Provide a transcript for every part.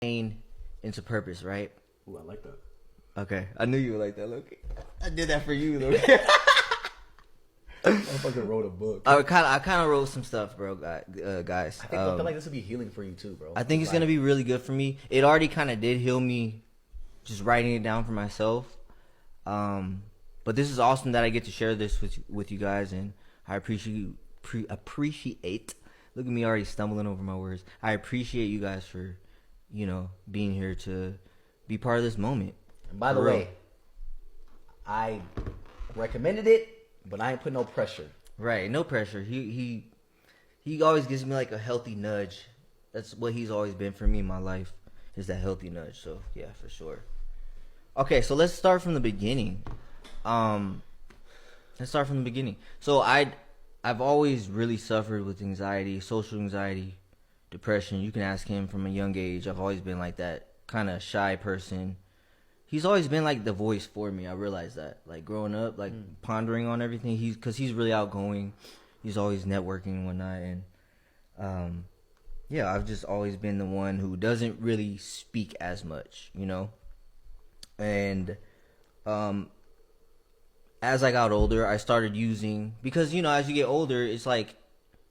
pain into purpose, right? Ooh, I like that. Okay, I knew you would like that, Loki. I did that for you, Loki. I fucking wrote a book. I kind of wrote some stuff, bro, guys. I feel like this would be healing for you too, bro. I think it's gonna be really good for me. It already kind of did heal me, just writing it down for myself. But this is awesome that I get to share this with you guys, and I appreciate. Look at me already stumbling over my words. I appreciate you guys for, being here to be part of this moment. And by the way, I recommended it, but I ain't put no pressure. Right, no pressure. He always gives me like a healthy nudge. That's what he's always been for me in my life, is that healthy nudge. So yeah, for sure. Okay, so let's start from the beginning. So I've always really suffered with anxiety, social anxiety, depression. You can ask him from a young age. I've always been like that kind of shy person. He's always been like the voice for me. I realized that, like growing up, like pondering on everything. Because he's really outgoing. He's always networking and whatnot. And yeah, I've just always been the one who doesn't really speak as much, And as I got older, I started using, because as you get older, it's like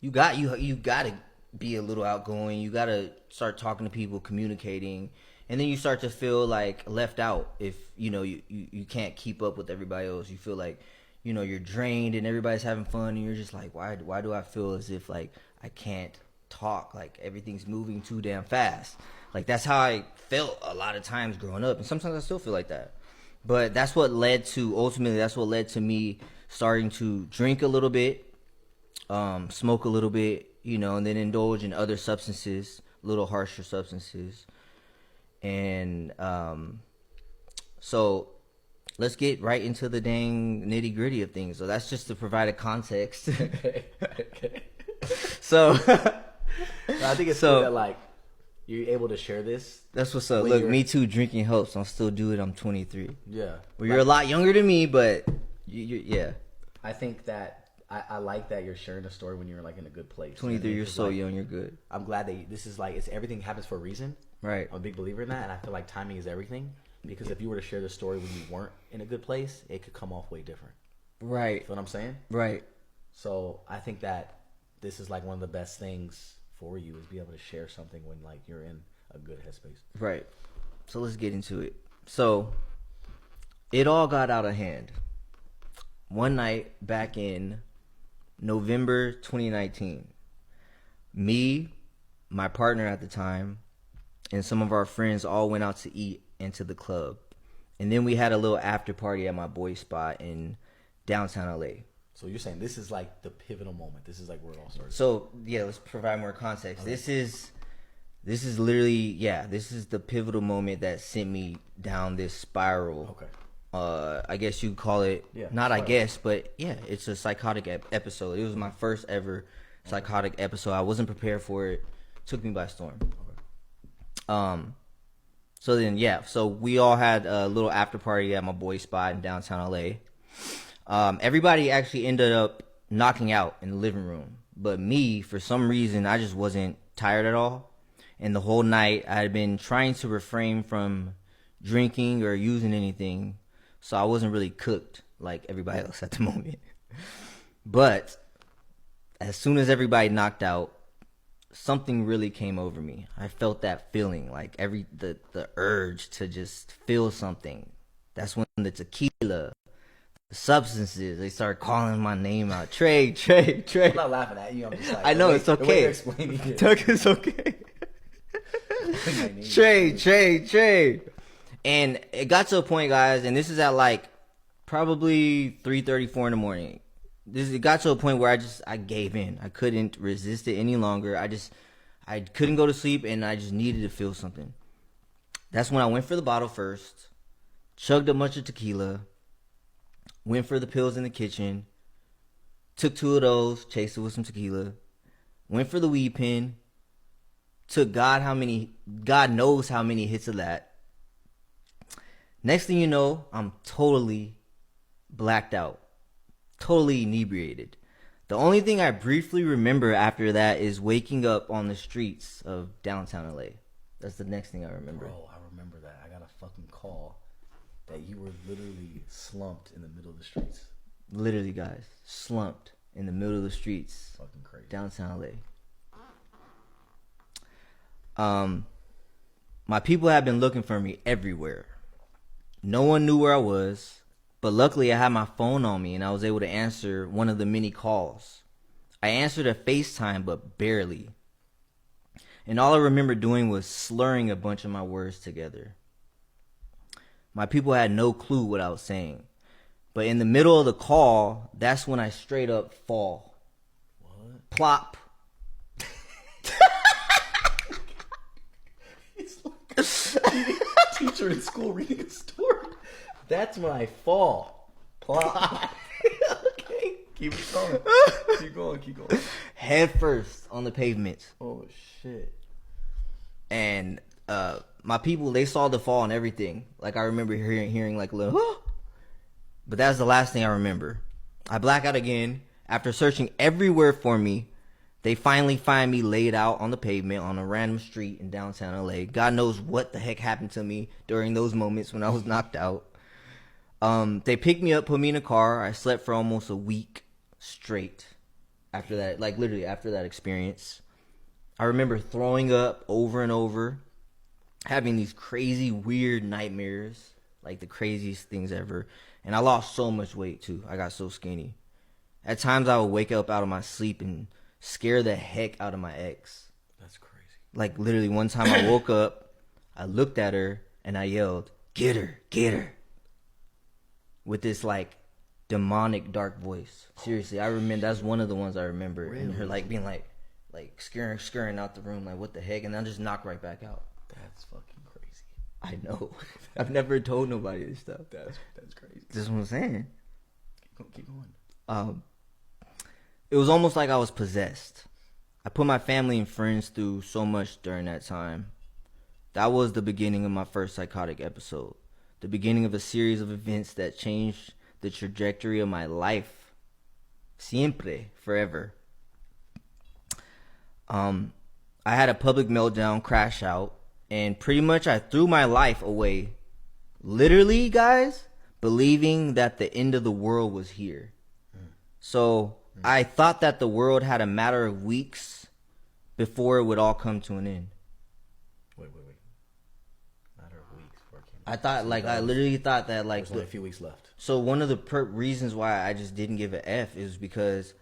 you gotta be a little outgoing. You gotta start talking to people, communicating, and then you start to feel like left out if you can't keep up with everybody else. You feel like you're drained and everybody's having fun, and you're just like, why do I feel as if like I can't talk, like everything's moving too damn fast? Like that's how I felt a lot of times growing up, and sometimes I still feel like that. But that's what led to me starting to drink a little bit, smoke a little bit, and then indulge in other substances, little harsher substances. And so let's get right into the dang nitty gritty of things. So that's just to provide a context. So I think it's cool that like you're able to share this. That's what's up. Look, me too. Drinking helps. I'll still do it. I'm 23. Yeah. Well, you're a lot younger than me, but yeah. I think that I like that you're sharing a story when you're like in a good place. 23, you're so young. You're good. I'm glad that this is like everything happens for a reason. Right. I'm a big believer in that, and I feel like timing is everything. Because if you were to share the story when you weren't in a good place, it could come off way different. Right. You know what I'm saying? Right. So I think that this is like one of the best things for you, is be able to share something when like you're in a good headspace. Right. So let's get into it. So it all got out of hand one night back in November 2019. Me, my partner at the time, and some of our friends all went out to eat and to the club. And then we had a little after party at my boy's spot in downtown LA. So you're saying this is like the pivotal moment. This is like where it all started. So yeah, let's provide more context. Okay. This is literally, this is the pivotal moment that sent me down this spiral. Okay. I guess you'd call it, not I guess, but yeah, it's a psychotic episode. It was my first ever psychotic episode. I wasn't prepared for it. Took me by storm. Okay. So we all had a little after party at my boy's spot in downtown LA. Everybody actually ended up knocking out in the living room. But me, for some reason, I just wasn't tired at all. And the whole night, I had been trying to refrain from drinking or using anything. So I wasn't really cooked like everybody else at the moment. But as soon as everybody knocked out, something really came over me. I felt that feeling, like the urge to just feel something. That's when the tequila, substances, they start calling my name out. Trey. I'm not laughing at you. I'm just like, I know, it's okay. The way you're explaining it. It's okay. Trey. And it got to a point, guys, and this is at like probably 3:34 in the morning. It got to a point where I gave in. I couldn't resist it any longer. I couldn't go to sleep, and I just needed to feel something. That's when I went for the bottle first, chugged a bunch of tequila, went for the pills in the kitchen, took 2 of those, chased it with some tequila, went for the weed pen, took God knows how many hits of that. Next thing you know, I'm totally blacked out, totally inebriated. The only thing I briefly remember after that is waking up on the streets of downtown LA. That's the next thing I remember. Bro, I remember that. I got a fucking call that you were literally slumped in the middle of the streets. Literally, guys, slumped in the middle of the streets. Fucking crazy. Downtown LA. My people had been looking for me everywhere. No one knew where I was, but luckily I had my phone on me and I was able to answer one of the many calls. I answered a FaceTime, but barely. And all I remember doing was slurring a bunch of my words together. My people had no clue what I was saying. But in the middle of the call, that's when I straight up fall. What? Plop. It's like a teacher in school reading a story. That's when I fall. Plop. Okay. Keep it going. Keep going. Keep going. Head first on the pavement. Oh, shit. And my people, they saw the fall and everything. Like I remember hearing like a little, oh! But that's the last thing I remember. I black out again. After searching everywhere for me, they finally find me laid out on the pavement on a random street in downtown LA. God knows what the heck happened to me during those moments when I was knocked out. They picked me up, put me in a car. I slept for almost a week straight after that, like literally after that experience. I remember throwing up over and over, having these crazy, weird nightmares, like the craziest things ever. And I lost so much weight too. I got so skinny. At times I would wake up out of my sleep and scare the heck out of my ex. That's crazy. Like literally one time I woke up, I looked at her and I yelled, "Get her, get her." With this like demonic dark voice. Seriously, I remember that's one of the ones I remember. Really? And her like being like scurrying out the room, like what the heck, and I just knocked right back out. That's fucking crazy. I know. I've never told nobody this stuff. That's crazy. This is what I'm saying. Keep going. It was almost like I was possessed. I put my family and friends through so much during that time. That was the beginning of my first psychotic episode. The beginning of a series of events that changed the trajectory of my life. Siempre, forever. I had a public meltdown, crash out, and pretty much I threw my life away. Literally, guys, believing that the end of the world was here. So I thought that the world had a matter of weeks before it would all come to an end. Wait. Matter of weeks before it came. I thought, like, I literally thought that, like, There's only a few weeks left. So one of the reasons why I just didn't give an F is because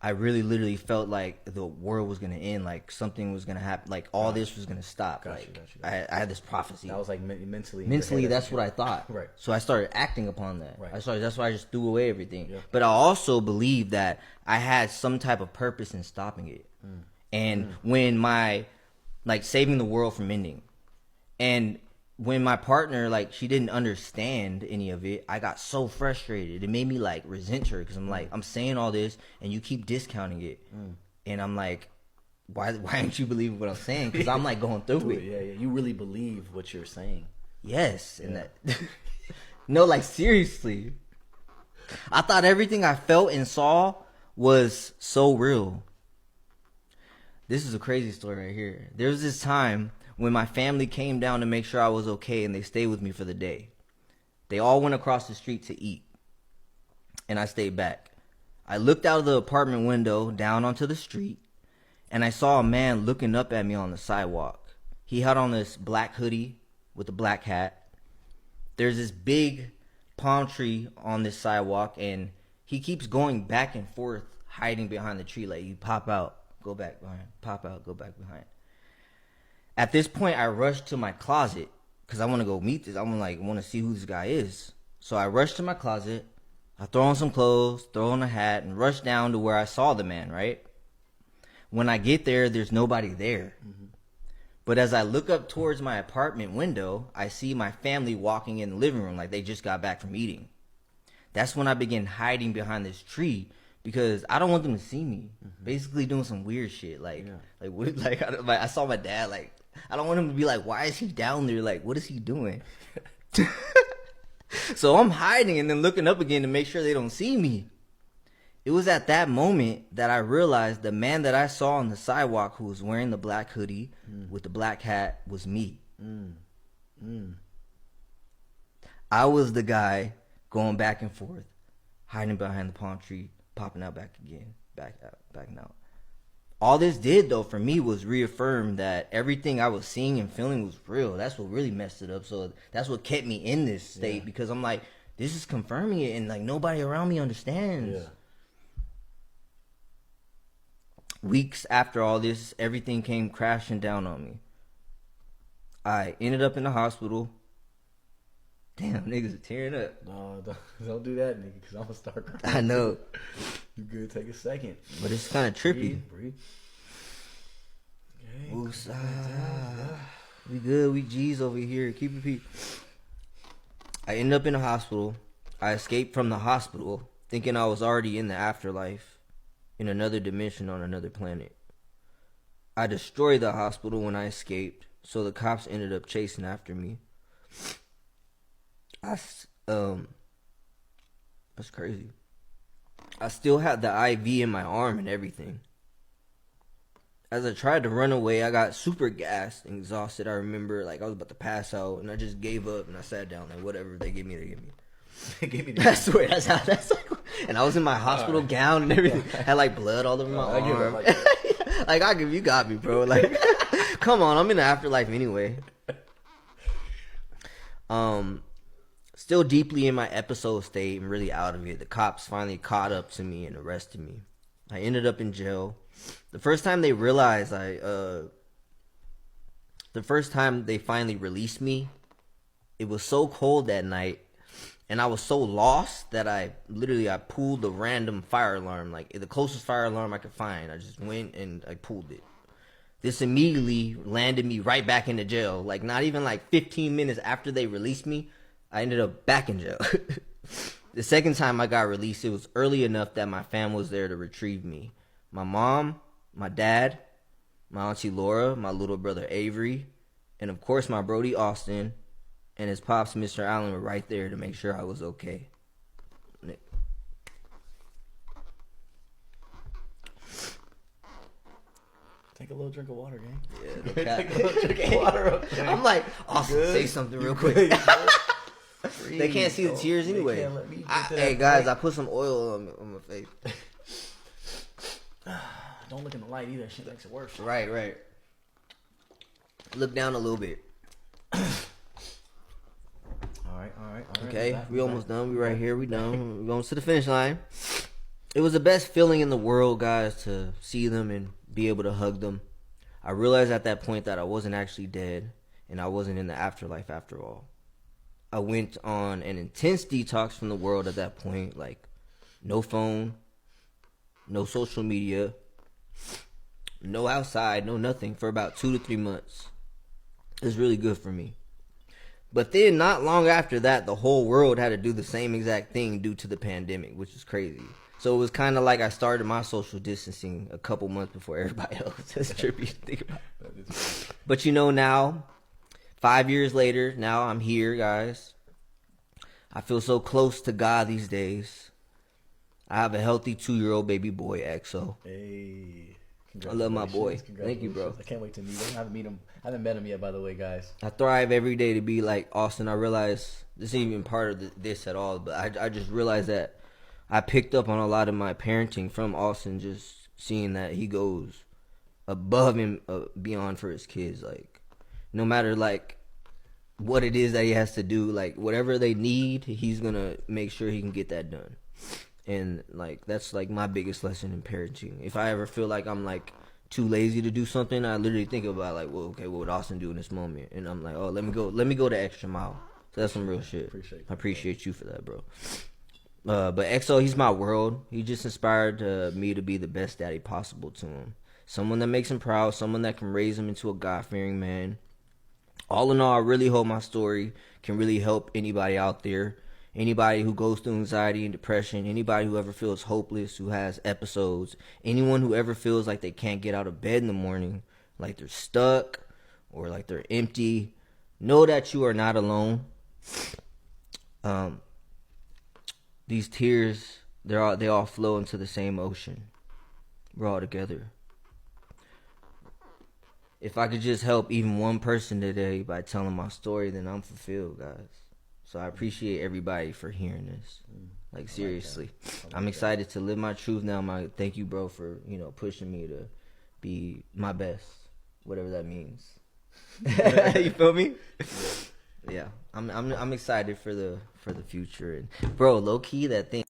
I really literally felt like the world was gonna end, like something was gonna happen, like all this was gonna stop. Got like you. I had this prophecy. That was like mentally. Mentally, that's what I thought. Right. So I started acting upon that. Right. That's why I just threw away everything. Yeah. But I also believed that I had some type of purpose in stopping it. And when my, like, saving the world from ending, and when my partner, like, she didn't understand any of it, I got so frustrated. It made me, like, resent her because I'm like, I'm saying all this and you keep discounting it. And I'm like, why aren't you believing what I'm saying? Because I'm, like, going through it. Yeah. You really believe what you're saying. Yes. And that, no, like, seriously. I thought everything I felt and saw was so real. This is a crazy story right here. There was this time when my family came down to make sure I was okay and they stayed with me for the day. They all went across the street to eat, and I stayed back. I looked out of the apartment window down onto the street, and I saw a man looking up at me on the sidewalk. He had on this black hoodie with a black hat. There's this big palm tree on this sidewalk, and he keeps going back and forth, hiding behind the tree. Like, you pop out, go back behind, pop out, go back behind. At this point, I rushed to my closet because I want to go meet this. I want to see who this guy is. So I rushed to my closet. I throw on some clothes, throw on a hat, and rush down to where I saw the man, right? When I get there, there's nobody there. But as I look up towards my apartment window, I see my family walking in the living room like they just got back from eating. That's when I begin hiding behind this tree because I don't want them to see me. Basically doing some weird shit. I saw my dad, like, I don't want him to be like, why is he down there? Like, what is he doing? So I'm hiding and then looking up again to make sure they don't see me. it was at that moment that I realized the man that I saw on the sidewalk who was wearing the black hoodie with the black hat was me. I was the guy going back and forth, hiding behind the palm tree, popping out back again, backing out. All this did, though, for me was reaffirm that everything I was seeing and feeling was real. That's what really messed it up. So that's what kept me in this state, because I'm like, this is confirming it, and like nobody around me understands. Yeah. Weeks after all this, everything came crashing down on me. I ended up in the hospital. Damn, niggas are tearing up. No, don't do that, nigga, because I'm going to start crying. I know. You good? Take a second. But it's kind of trippy. Breathe. Okay. Woosah. We good. We G's over here. Keep it peep. I ended up in the hospital. I escaped from the hospital thinking I was already in the afterlife, in another dimension on another planet. I destroyed the hospital when I escaped, so the cops ended up chasing after me. That's crazy. I still had the IV in my arm and everything. As I tried to run away, I got super gassed and exhausted. I remember, like, I was about to pass out, and I just gave up, and I sat down, like, whatever they give me, they give me. They give me I swear, that's like, and I was in my hospital gown and everything. Had, like, blood all over my arm. Like, you got me, bro. Like, come on, I'm in the afterlife anyway. Still deeply in my episode state and really out of it. The cops finally caught up to me and arrested me. I ended up in jail. The first time they realized the first time they finally released me, it was so cold that night, and I was so lost that I pulled a random fire alarm, like the closest fire alarm I could find. I just went and I pulled it. This immediately landed me right back into jail. Like, not even like 15 minutes after they released me, I ended up back in jail. The second time I got released, it was early enough that my fam was there to retrieve me. My mom, my dad, my auntie Laura, my little brother Avery, and of course my brody Austin, and his pops, Mr. Allen, were right there to make sure I was okay. Nick. Take a little drink of water, gang. Yeah, Take a little drink of water. Okay. I'm like, Austin, say something real quick. They can't see the tears anyway. Hey guys, I put some oil on my face. Don't look in the light either. Shit makes it worse. Right. Look down a little bit. All right. Okay, we almost done. We right here. We done. We going to the finish line. It was the best feeling in the world, guys, to see them and be able to hug them. I realized at that point that I wasn't actually dead, and I wasn't in the afterlife after all. I went on an intense detox from the world at that point, like no phone, no social media, no outside, no nothing for about 2 to 3 months. It was really good for me. But then not long after that, the whole world had to do the same exact thing due to the pandemic, which is crazy. So it was kind of like I started my social distancing a couple months before everybody else. That's trippy to think about. But now, 5 years later, now I'm here, guys. I feel so close to God these days. I have a healthy 2-year-old baby boy, EXO. Hey, I love my boy. Thank you, bro. I can't wait to meet him. I haven't met him yet, by the way, guys. I thrive every day to be like Austin. I realize this isn't even part of this at all, but I just realized that I picked up on a lot of my parenting from Austin, just seeing that he goes above and beyond for his kids. Like, no matter like what it is that he has to do, like whatever they need, he's gonna make sure he can get that done. And like that's like my biggest lesson in parenting. If I ever feel like I'm like too lazy to do something, I literally think about like, well, okay, what would Austin do in this moment? And I'm like, oh, let me go the extra mile. So that's some real shit. I appreciate you for that, bro. But EXO, he's my world. He just inspired me to be the best daddy possible to him. Someone that makes him proud, someone that can raise him into a God-fearing man. All in all, I really hope my story can really help anybody out there. Anybody who goes through anxiety and depression, anybody who ever feels hopeless, who has episodes, anyone who ever feels like they can't get out of bed in the morning, like they're stuck or like they're empty, know that you are not alone. These tears they all flow into the same ocean. We're all together. If I could just help even one person today by telling my story, then I'm fulfilled, guys. So I appreciate everybody for hearing this. Like, seriously. I'm excited to live my truth now. Thank you, bro, for, pushing me to be my best. Whatever that means. You feel me? Yeah. I'm excited for the future. And bro, low key, that thing